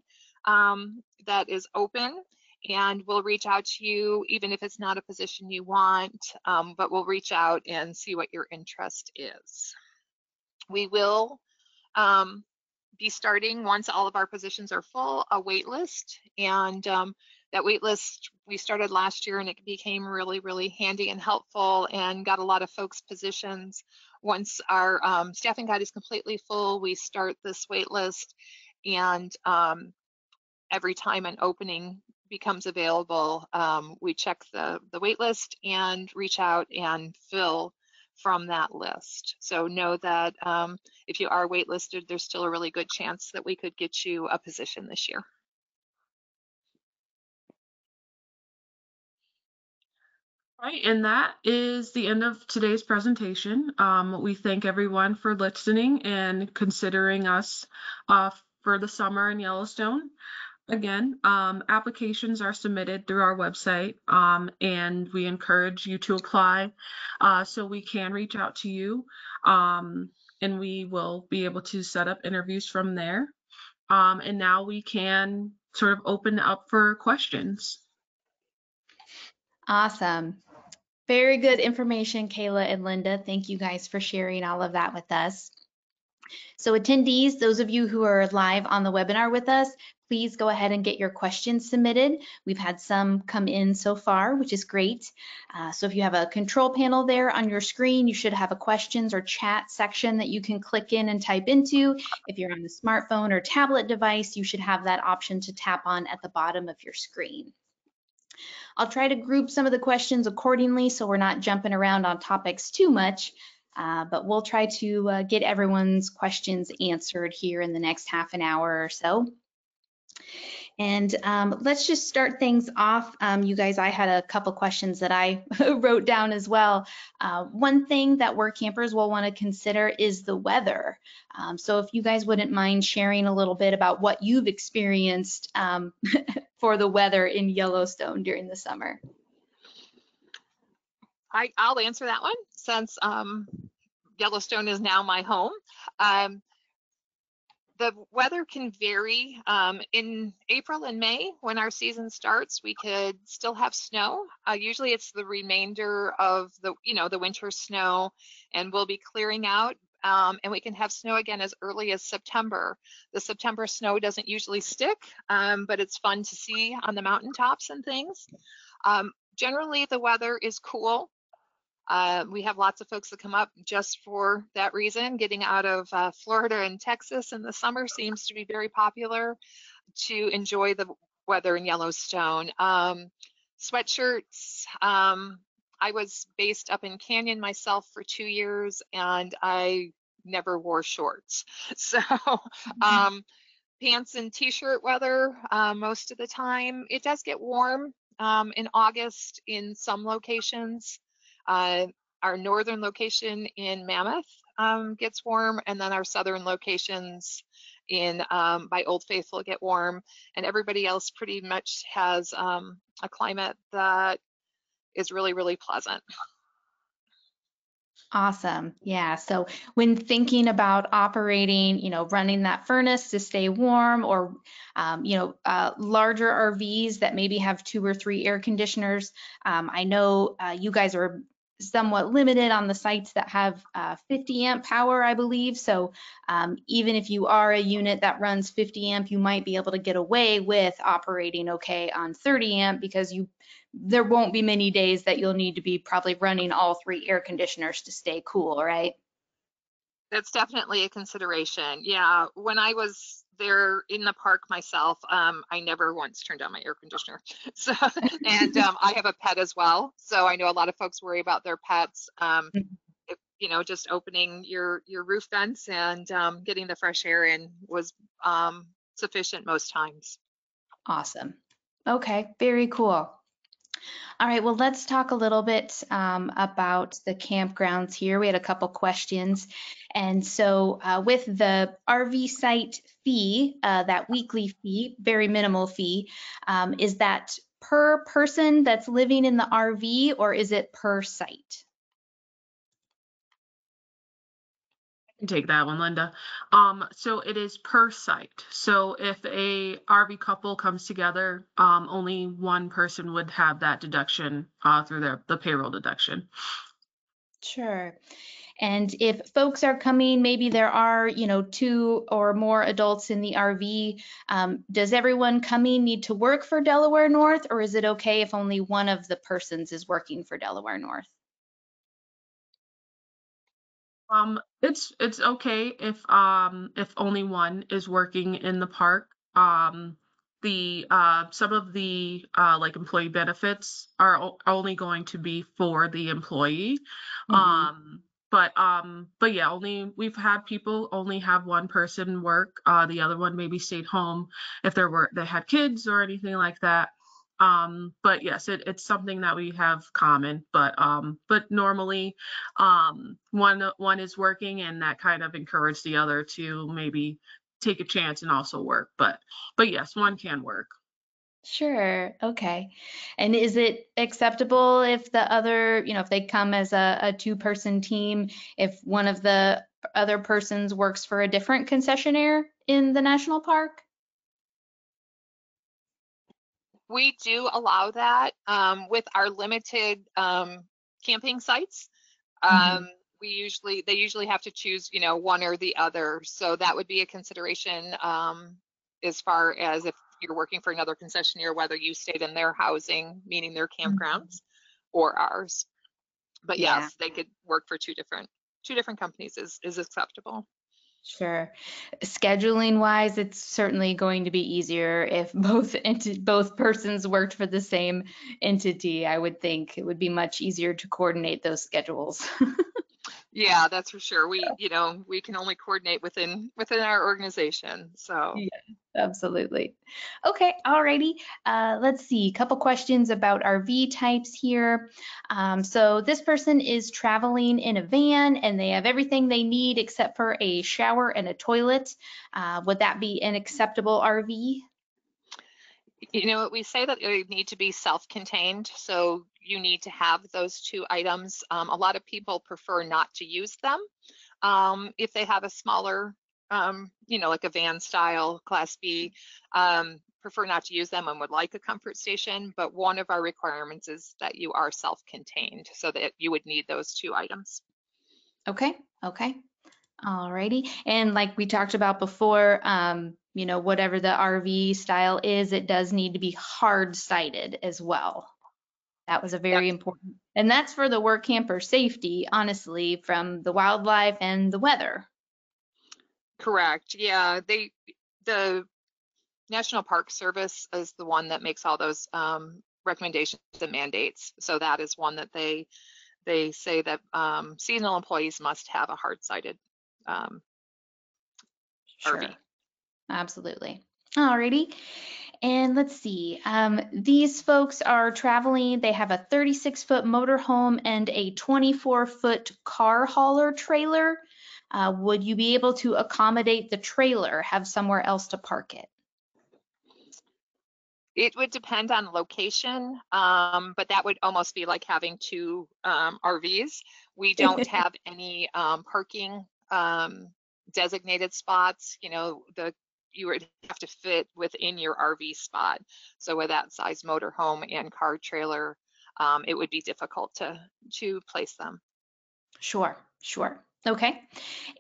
that is open, and we'll reach out to you even if it's not a position you want, but we'll reach out and see what your interest is. We will be starting, once all of our positions are full, a wait list. And that wait list we started last year, and it became really, really handy and helpful and got a lot of folks positions. Once our staffing guide is completely full, we start this wait list, and every time an opening becomes available, we check the wait list and reach out and fill from that list. So know that if you are waitlisted, there's still a really good chance that we could get you a position this year. Right, and that is the end of today's presentation. We thank everyone for listening and considering us for the summer in Yellowstone. Again, applications are submitted through our website, and we encourage you to apply so we can reach out to you, and we will be able to set up interviews from there. And now we can sort of open up for questions. Awesome. Very good information, Kayla and Linda. Thank you guys for sharing all of that with us. So attendees, those of you who are live on the webinar with us, please go ahead and get your questions submitted. We've had some come in so far, which is great. So if you have a control panel there on your screen, you should have a questions or chat section that you can click in and type into. If you're on the smartphone or tablet device, you should have that option to tap on at the bottom of your screen. I'll try to group some of the questions accordingly so we're not jumping around on topics too much, but we'll try to get everyone's questions answered here in the next half an hour or so. And let's just start things off. You guys, I had a couple questions that I wrote down as well. One thing that work campers will want to consider is the weather. So if you guys wouldn't mind sharing a little bit about what you've experienced for the weather in Yellowstone during the summer. I'll answer that one since Yellowstone is now my home. The weather can vary. In April and May, when our season starts, we could still have snow. Usually it's the remainder of the winter snow, and we'll be clearing out, and we can have snow again as early as September. The September snow doesn't usually stick, but it's fun to see on the mountaintops and things. Generally, the weather is cool. We have lots of folks that come up just for that reason. Getting out of Florida and Texas in the summer seems to be very popular to enjoy the weather in Yellowstone. Sweatshirts. I was based up in Canyon myself for 2 years, and I never wore shorts. So pants and t-shirt weather most of the time. It does get warm in August in some locations. Our northern location in Mammoth gets warm, and then our southern locations in by Old Faithful get warm, and everybody else pretty much has a climate that is really, really pleasant. Awesome. Yeah. So when thinking about operating, running that furnace to stay warm, or, larger RVs that maybe have 2 or 3 air conditioners, I know you guys are somewhat limited on the sites that have 50 amp power, I believe. So even if you are a unit that runs 50 amp, you might be able to get away with operating okay on 30 amp because there won't be many days that you'll need to be probably running all 3 air conditioners to stay cool, right? That's definitely a consideration. Yeah, when I was there in the park myself, I never once turned on my air conditioner. So, and I have a pet as well, so I know a lot of folks worry about their pets. Just opening your roof vents and getting the fresh air in was sufficient most times. Awesome. Okay, very cool. All right, well, let's talk a little bit about the campgrounds here. We had a couple questions. And so with the RV site fee, that weekly fee, very minimal fee, is that per person that's living in the RV, or is it per site? Take that one, Linda. So it is per site. So if a RV couple comes together, only one person would have that deduction through the payroll deduction. Sure. And if folks are coming, maybe there are, 2 or more adults in the RV, does everyone coming need to work for Delaware North, or is it okay if only one of the persons is working for Delaware North? It's okay if only one is working in the park. The some of the like employee benefits are only going to be for the employee. But yeah, only we've had people only have one person work. The other one maybe stayed home if they had kids or anything like that. But yes, it's something that we have common, but normally one is working, and that kind of encouraged the other to maybe take a chance and also work. But yes, one can work. Sure. Okay. And is it acceptable if the other, if they come as a 2-person team, if one of the other persons works for a different concessionaire in the national park? We do allow that with our limited camping sites. They usually have to choose, one or the other. So that would be a consideration as far as if you're working for another concessionaire, whether you stayed in their housing, meaning their campgrounds, or ours. But Yeah. yes, they could work for two different companies is acceptable. Sure. Scheduling wise, it's certainly going to be easier if both persons worked for the same entity. I would think it would be much easier to coordinate those schedules. Yeah, that's for sure. We can only coordinate within our organization. So Yeah, absolutely. Okay, alrighty. Let's see, a couple questions about RV types here. So this person is traveling in a van and they have everything they need except for a shower and a toilet. Would that be an acceptable RV? we say that they need to be self-contained, so you need to have those 2 items. A lot of people prefer not to use them if they have a smaller, like a van style Class B, prefer not to use them and would like a comfort station. But one of our requirements is that you are self-contained, so that you would need those 2 items. Okay, okay. Alrighty. And like we talked about before, whatever the RV style is, it does need to be hard sided as well. That was a very important, and that's for the work camper safety, honestly, from the wildlife and the weather. Correct. Yeah, the National Park Service is the one that makes all those recommendations and mandates. So that is one that they say that seasonal employees must have a hard-sided Sure. RV. Absolutely. Alrighty. And let's see, these folks are traveling. They have a 36-foot motorhome and a 24-foot car hauler trailer. Would you be able to accommodate the trailer, have somewhere else to park it? It would depend on location, but that would almost be like having 2 RVs. We don't have any parking designated spots. You would have to fit within your RV spot. So with that size motorhome and car trailer, it would be difficult to place them. Sure, sure. Okay.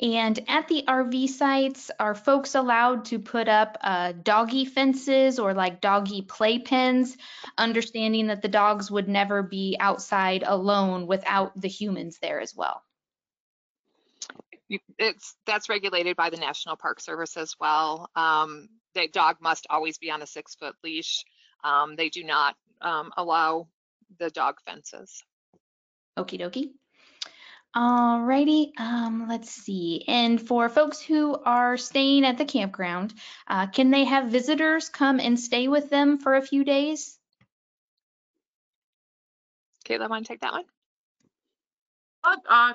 And at the RV sites, are folks allowed to put up doggy fences or like doggy playpens, understanding that the dogs would never be outside alone without the humans there as well? That's regulated by the National Park Service as well. The dog must always be on a 6-foot leash. They do not allow the dog fences. Okie dokie. Alrighty, let's see. And for folks who are staying at the campground, can they have visitors come and stay with them for a few days? Kayla, want to take that one?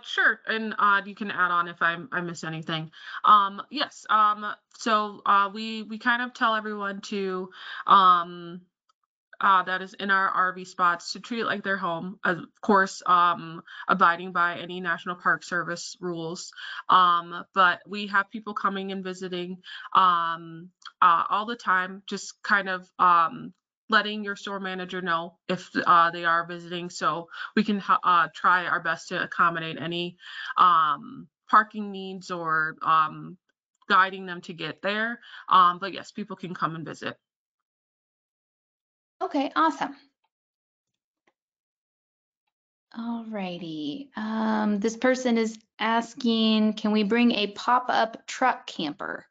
Sure, and you can add on if I miss anything. Yes. So we kind of tell everyone to that is in our RV spots to treat it like their home, of course, abiding by any National Park Service rules. But we have people coming and visiting all the time, just kind of letting your store manager know if they are visiting, so we can try our best to accommodate any parking needs or guiding them to get there. But yes, people can come and visit. Okay, awesome. Alrighty. This person is asking, can we bring a pop-up truck camper?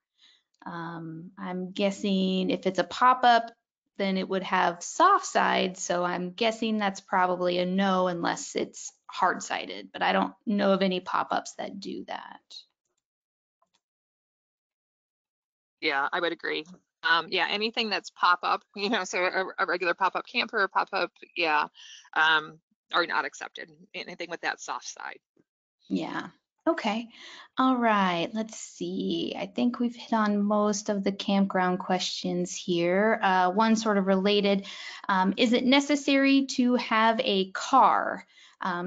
I'm guessing if it's a pop-up, then it would have soft sides, so I'm guessing that's probably a no unless it's hard-sided, but I don't know of any pop-ups that do that. Yeah, I would agree. Yeah, anything that's pop-up, you know, so a regular pop-up camper or pop-up, yeah, are not accepted. Anything with that soft side. Yeah. Okay. All right. Let's see. I think we've hit on most of the campground questions here. One sort of related, is it necessary to have a car?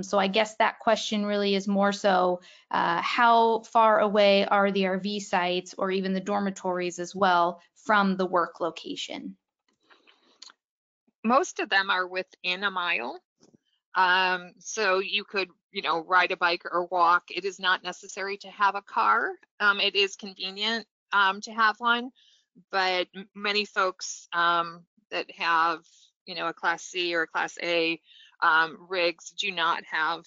So I guess that question really is more so, how far away are the RV sites or even the dormitories as well from the work location? Most of them are within a mile. So you could, you know, ride a bike or walk. It is not necessary to have a car. It is convenient to have one, but many folks that have, you know, a Class C or a Class A rigs do not have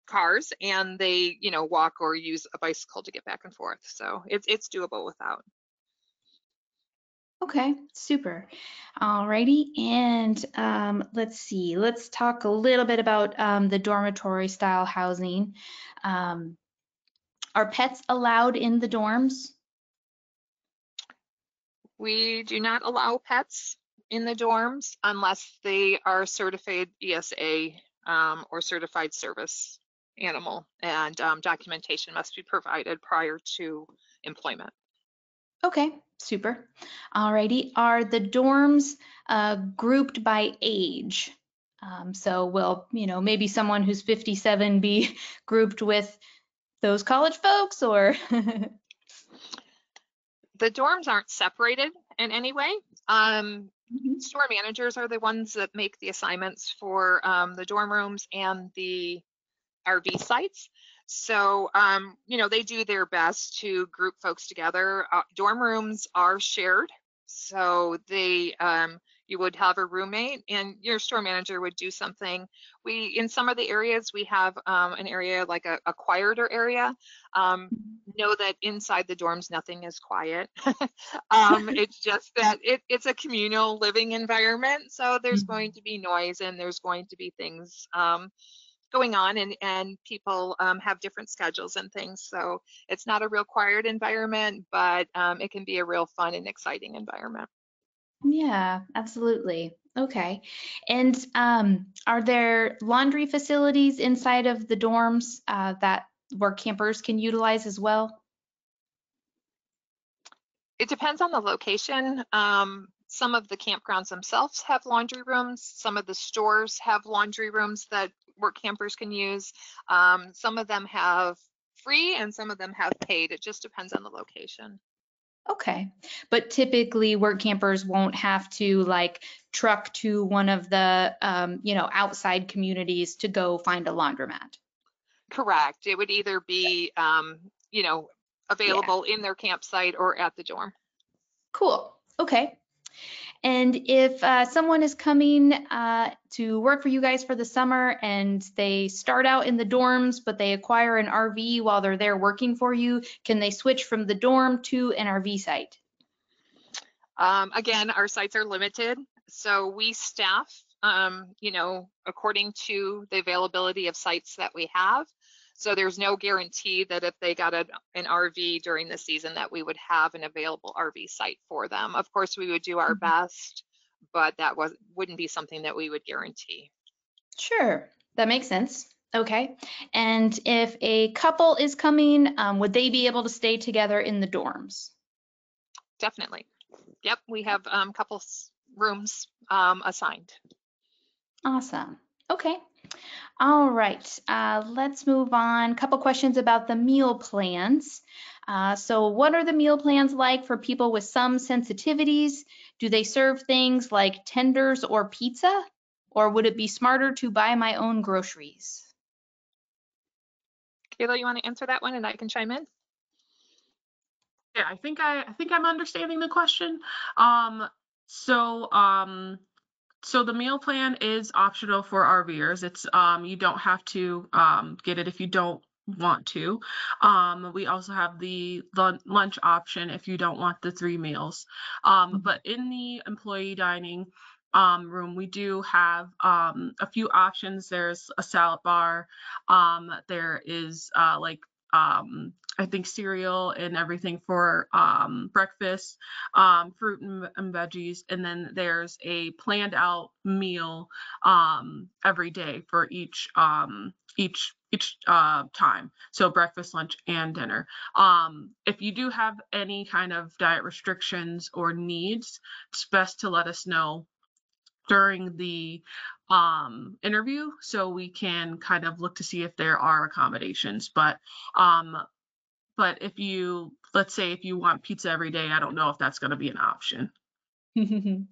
cars, and they, you know, walk or use a bicycle to get back and forth. So it's doable without. Okay, super. Alrighty, and let's see, let's talk a little bit about the dormitory style housing. Are pets allowed in the dorms? We do not allow pets in the dorms unless they are certified ESA or certified service animal, and documentation must be provided prior to employment. Okay, super. Alrighty, are the dorms grouped by age? So will, you know, maybe someone who's 57 be grouped with those college folks, or? The dorms aren't separated in any way. Store managers are the ones that make the assignments for the dorm rooms and the RV sites. So, you know, they do their best to group folks together. Dorm rooms are shared. So they, you would have a roommate and your store manager would do something. In some of the areas, we have an area like a quieter area. Know that inside the dorms, nothing is quiet. It's just that it's a communal living environment. So there's going to be noise and there's going to be things going on, and people have different schedules and things. So it's not a real quiet environment, but it can be a real fun and exciting environment. Yeah, absolutely. Okay. And are there laundry facilities inside of the dorms that where campers can utilize as well? It depends on the location. Some of the campgrounds themselves have laundry rooms. Some of the stores have laundry rooms that work campers can use. Some of them have free and some of them have paid. It just depends on the location. Okay. But typically work campers won't have to like truck to one of the, you know, outside communities to go find a laundromat. Correct. It would either be, you know, available in their campsite or at the dorm. Cool. Okay. And if someone is coming to work for you guys for the summer and they start out in the dorms, but they acquire an RV while they're there working for you, can they switch from the dorm to an RV site? Again, our sites are limited, so we staff, you know, according to the availability of sites that we have. So there's no guarantee that if they got an RV during the season that we would have an available RV site for them. Of course, we would do our best, but that wouldn't be something that we would guarantee. Sure, that makes sense. Okay. And if a couple is coming, would they be able to stay together in the dorms? Definitely. Yep, we have couple rooms assigned. Awesome. Okay. All right, let's move on. A couple questions about the meal plans. So what are the meal plans like for people with some sensitivities? Do they serve things like tenders or pizza? Or would it be smarter to buy my own groceries? Kayla, you want to answer that one and I can chime in? Yeah, I think I'm understanding the question. Um, so um, so the meal plan is optional for RVers. It's you don't have to get it if you don't want to. We also have the lunch option if you don't want the 3 meals. But in the employee dining room, we do have a few options. There's a salad bar. There is I think cereal and everything for breakfast, fruit and veggies, and then there's a planned out meal every day for each time. So breakfast, lunch, and dinner. If you do have any kind of diet restrictions or needs, it's best to let us know during the interview so we can kind of look to see if there are accommodations. But if you, let's say if you want pizza every day, I don't know if that's going to be an option.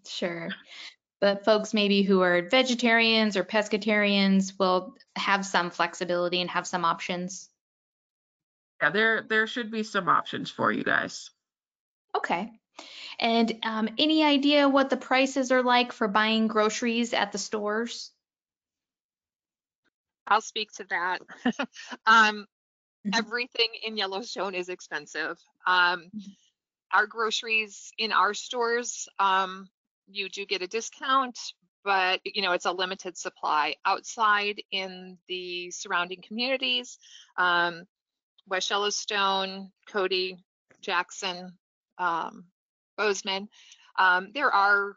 Sure. But folks maybe who are vegetarians or pescatarians will have some flexibility and have some options. Yeah, there should be some options for you guys. Okay. And any idea what the prices are like for buying groceries at the stores? I'll speak to that. um, Everything in Yellowstone is expensive. Our groceries in our stores, you do get a discount, but it's a limited supply. Outside in the surrounding communities, West Yellowstone, Cody, Jackson, Bozeman, there are,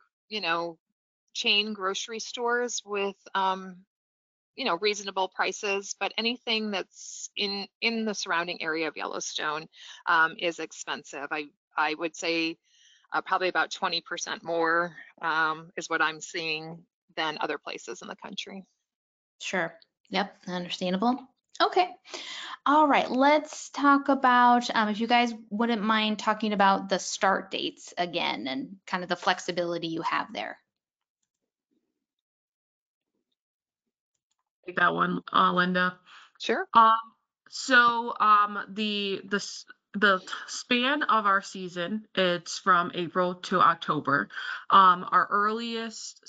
chain grocery stores with reasonable prices, but anything that's in the surrounding area of Yellowstone is expensive. I would say probably about 20% more is what I'm seeing than other places in the country. Sure. Yep, understandable. Okay. All right, let's talk about if you guys wouldn't mind talking about the start dates again and kind of the flexibility you have there. Take that one, Linda. Sure. The span of our season, it's from April to October. Our earliest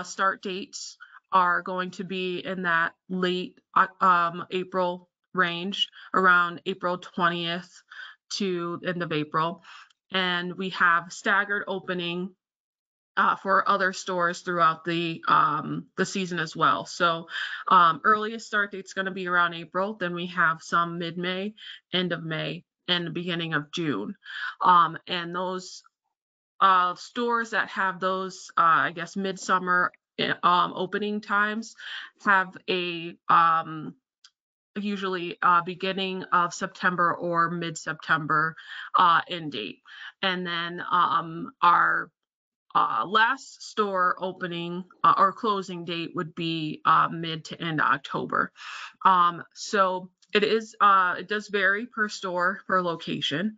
start dates are going to be in that late April range, around April 20th to end of April. And we have staggered opening for other stores throughout the season as well. So earliest start date's going to be around April. Then we have some mid-May, end of May, and the beginning of June. And those stores that have those, I guess, midsummer opening times have a usually beginning of September or mid-September end date. And then our last store opening or closing date would be mid to end October. So it does vary per store, per location.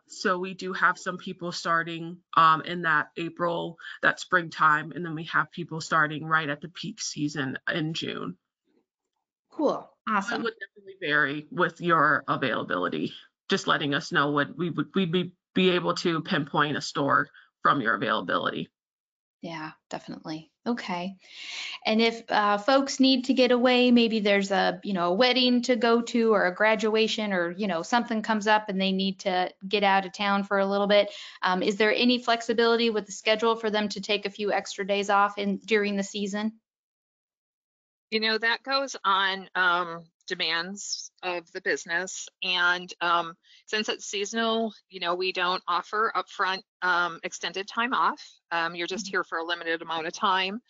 So we do have some people starting in that April, that springtime, and then we have people starting right at the peak season in June. Cool. Awesome. It would definitely vary with your availability. Just letting us know what we'd be able to pinpoint a store from your availability. Yeah, definitely. Okay. And if folks need to get away, maybe there's a wedding to go to or a graduation or something comes up and they need to get out of town for a little bit. Is there any flexibility with the schedule for them to take a few extra days off during the season? That goes on demands of the business. And since it's seasonal, we don't offer upfront extended time off. You're just here for a limited amount of time.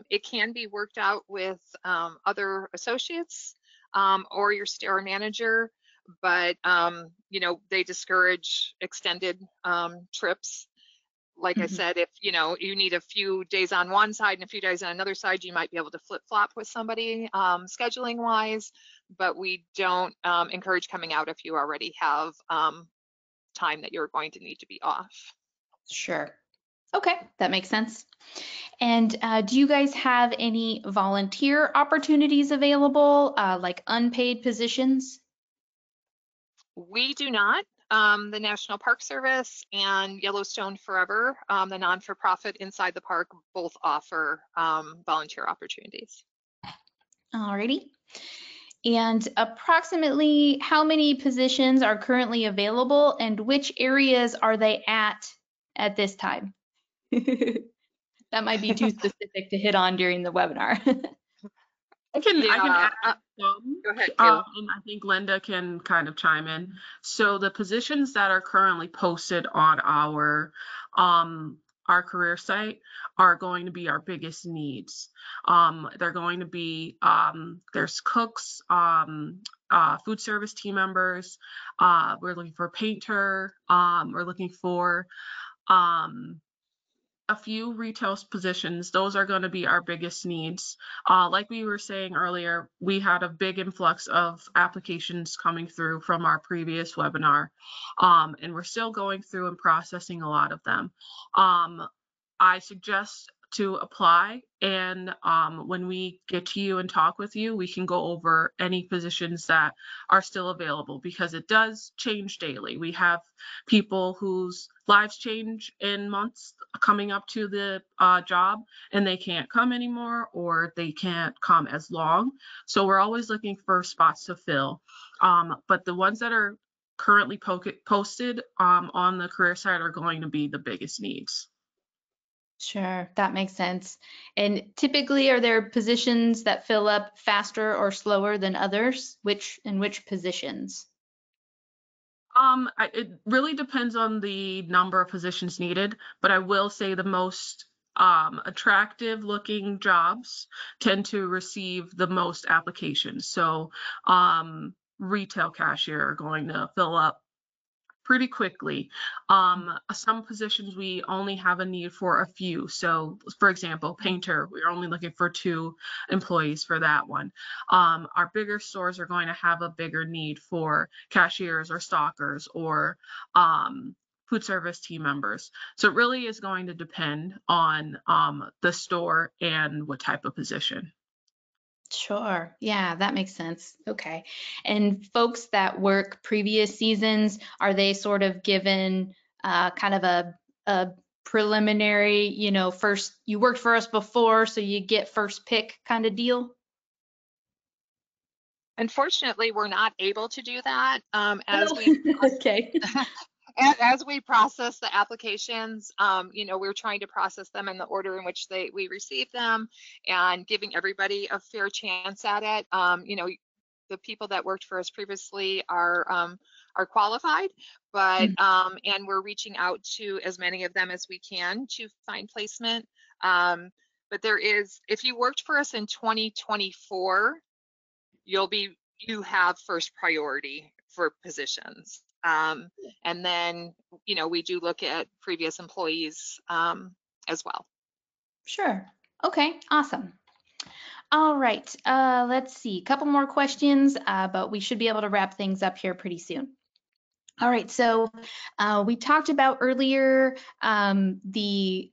It can be worked out with other associates or your store manager, but they discourage extended trips. like I said, if you need a few days on one side and a few days on another side, you might be able to flip-flop with somebody scheduling wise, but we don't encourage coming out if you already have time that you're going to need to be off. Sure. Okay, that makes sense. And do you guys have any volunteer opportunities available, like unpaid positions? We do not. The National Park Service and Yellowstone Forever, the non-for-profit inside the park, both offer volunteer opportunities. Alrighty. And approximately how many positions are currently available, and which areas are they at this time? That might be too specific to hit on during the webinar. I can add some. Go ahead, And I think Linda can kind of chime in. So the positions that are currently posted on our career site are going to be our biggest needs. They're going to be there's cooks, food service team members. We're looking for a painter. We're looking for a few retail positions. Those are going to be our biggest needs. Like we were saying earlier, we had a big influx of applications coming through from our previous webinar, and we're still going through and processing a lot of them. I suggest to apply, and when we get to you and talk with you, we can go over any positions that are still available, because it does change daily. We have people whose lives change in months coming up to the job, and they can't come anymore, or they can't come as long. So we're always looking for spots to fill. But the ones that are currently posted on the career site are going to be the biggest needs. Sure, that makes sense. And typically, are there positions that fill up faster or slower than others? Which positions? It really depends on the number of positions needed, but I will say the most attractive looking jobs tend to receive the most applications. So retail cashier are going to fill up pretty quickly. Some positions we only have a need for a few. So for example, painter, we're only looking for 2 employees for that one. Our bigger stores are going to have a bigger need for cashiers or stockers or food service team members. So it really is going to depend on the store and what type of position. Sure. Yeah, that makes sense. Okay. And folks that work previous seasons, are they sort of given kind of a preliminary, first, you worked for us before, so you get first pick kind of deal? Unfortunately, we're not able to do that. As we process the applications, we're trying to process them in the order in which we receive them, and giving everybody a fair chance at it. The people that worked for us previously are qualified, but and we're reaching out to as many of them as we can to find placement. But if you worked for us in 2024, you have first priority for positions. And then, we do look at previous employees as well. Sure. Okay, awesome. All right, let's see, a couple more questions, but we should be able to wrap things up here pretty soon. All right, so we talked about earlier the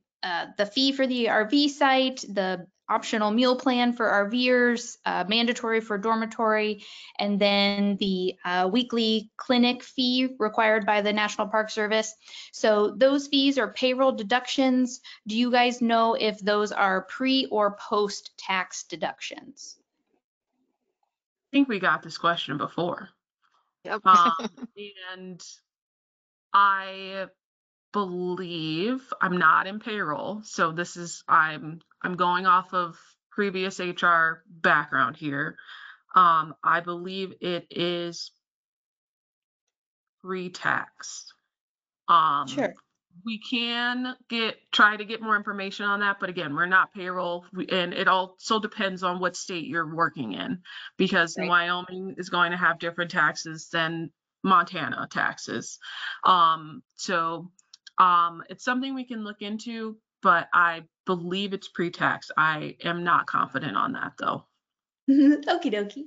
fee for the RV site, the optional meal plan for RVers, mandatory for dormitory, and then the weekly clinic fee required by the National Park Service. So those fees are payroll deductions. Do you guys know if those are pre or post tax deductions? I think we got this question before. Yep. And I believe, I'm not in payroll, so this is I'm going off of previous HR background here. I believe it is pre-tax. Sure. We can try to get more information on that, but again, we're not payroll, and it also depends on what state you're working in, because Wyoming is going to have different taxes than Montana taxes. So It's something we can look into, but I believe it's pre-tax. I am not confident on that though. Okie dokie.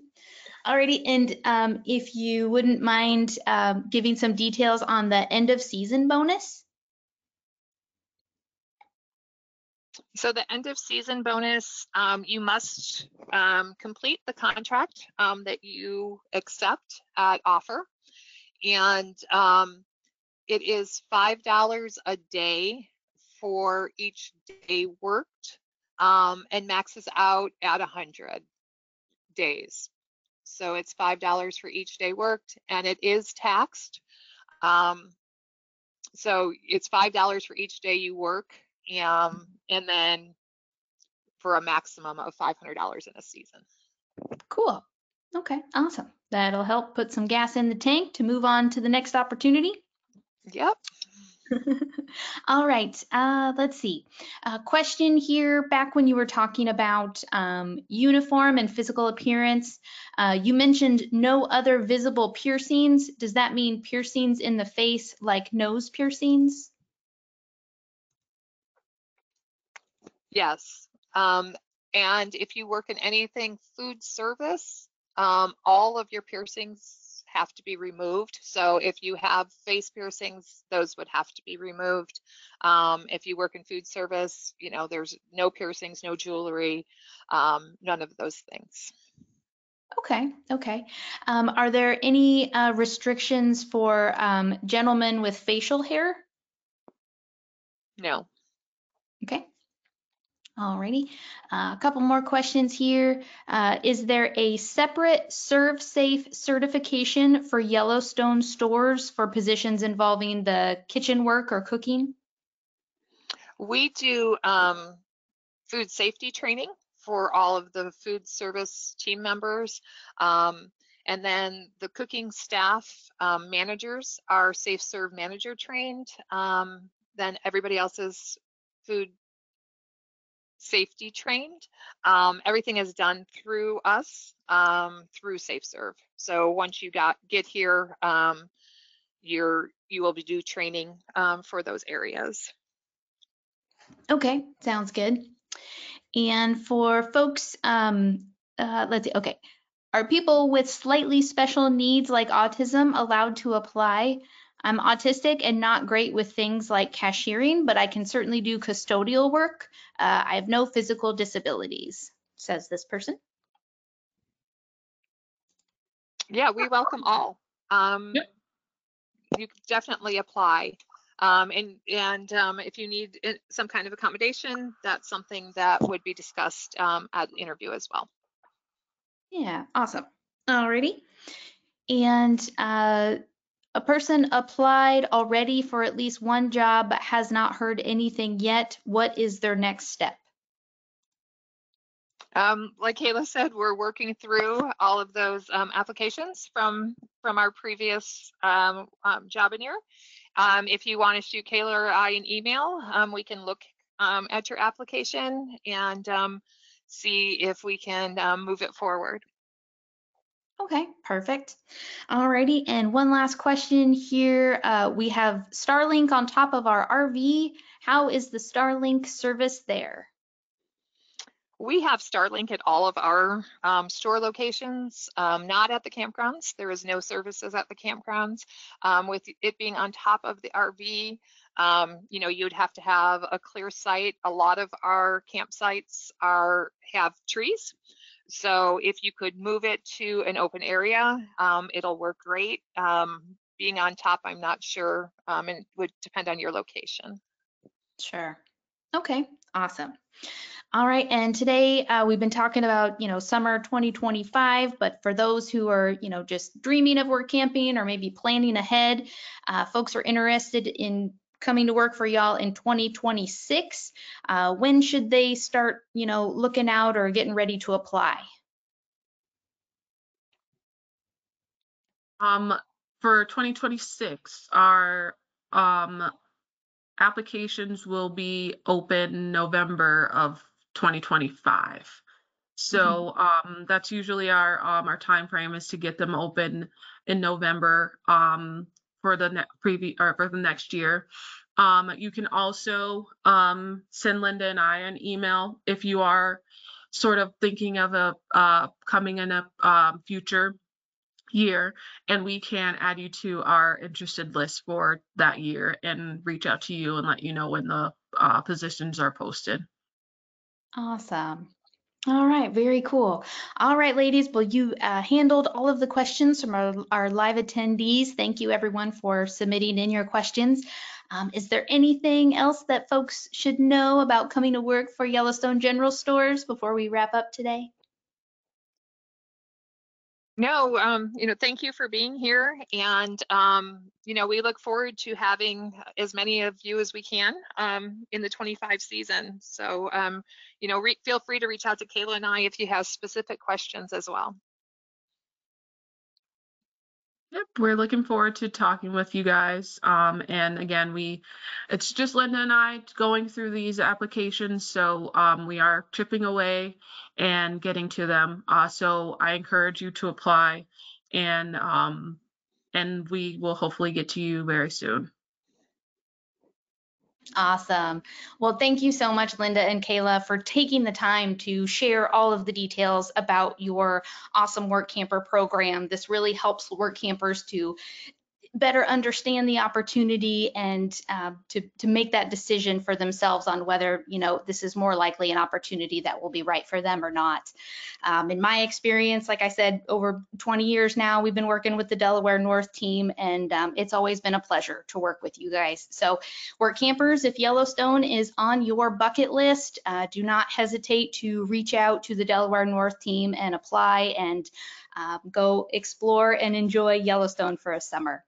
Alrighty, and if you wouldn't mind giving some details on the end of season bonus. So the end of season bonus, you must complete the contract that you accept at offer. And it is $5 a day for each day worked, and maxes out at 100 days. So it's $5 for each day worked, and it is taxed. So it's $5 for each day you work, and then for a maximum of $500 in a season. Cool. Okay, awesome. That'll help put some gas in the tank to move on to the next opportunity. Yep. All right, let's see. Question here, back when you were talking about uniform and physical appearance, you mentioned no other visible piercings. Does that mean piercings in the face like nose piercings? Yes. And if you work in anything food service, all of your piercings have to be removed. So if you have face piercings, those would have to be removed. If you work in food service, you know, there's no piercings, no jewelry, none of those things. Okay, okay. Are there any restrictions for gentlemen with facial hair? No. Okay. Alrighty, a couple more questions here. Is there a separate Serve Safe certification for Yellowstone stores for positions involving the kitchen work or cooking? We do food safety training for all of the food service team members. And then the cooking staff managers are Safe Serve manager trained. Then everybody else is food safety trained. Everything is done through us, through Safe Serve. So once you get here, you will be do training for those areas. Okay, sounds good. And for folks, let's see, okay. Are people with slightly special needs like autism allowed to apply? I'm autistic and not great with things like cashiering, but I can certainly do custodial work. I have no physical disabilities, says this person. Yeah, we welcome all. Yep. You can definitely apply. And if you need some kind of accommodation, that's something that would be discussed at the interview as well. Yeah, awesome. Alrighty. And a person applied already for at least one job but has not heard anything yet. What is their next step? Like Kayla said, we're working through all of those applications from our previous Jobinar. If you want to shoot Kayla or I an email, we can look at your application and see if we can move it forward. Okay, perfect. Alrighty, and one last question here. We have Starlink on top of our RV. How is the Starlink service there? We have Starlink at all of our store locations, not at the campgrounds. There is no services at the campgrounds. With it being on top of the RV, you know, you'd have to have a clear site. A lot of our campsites have trees. So if you could move it to an open area, it'll work great. Being on top, I'm not sure, and it would depend on your location. Sure. Okay, awesome. All right, and today we've been talking about, you know, summer 2025, but for those who are, you know, just dreaming of work camping or maybe planning ahead, folks are interested in coming to work for y'all in 2026. When should they start, you know, looking out or getting ready to apply? For 2026, our applications will be open November of 2025. So that's usually our time frame is to get them open in November for the next year. You can also send Linda and I an email if you are sort of thinking of coming in a future year, and we can add you to our interested list for that year and reach out to you and let you know when the positions are posted. Awesome. All right, very cool. All right, ladies, well, you handled all of the questions from our live attendees. Thank you, everyone, for submitting in your questions. Is there anything else that folks should know about coming to work for Yellowstone General Stores before we wrap up today? No, thank you for being here. And, we look forward to having as many of you as we can in the 25 season. So, feel free to reach out to Kayla and I if you have specific questions as well. Yep, we're looking forward to talking with you guys. And again, it's just Linda and I going through these applications, so we are chipping away and getting to them. So I encourage you to apply, and we will hopefully get to you very soon. Awesome. Well, thank you so much, Linda and Kayla, for taking the time to share all of the details about your awesome Workamper program. This really helps work campers to better understand the opportunity and to make that decision for themselves on whether this is more likely an opportunity that will be right for them or not. In my experience, like I said, over 20 years now, we've been working with the Delaware North team, and it's always been a pleasure to work with you guys. So work campers, if Yellowstone is on your bucket list, do not hesitate to reach out to the Delaware North team and apply and go explore and enjoy Yellowstone for a summer.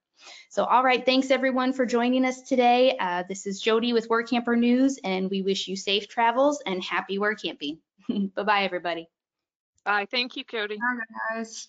So, all right, thanks everyone for joining us today. This is Jody with Workamper News, and we wish you safe travels and happy work camping. Bye-bye, everybody. Bye. Thank you, Jody. Bye, guys.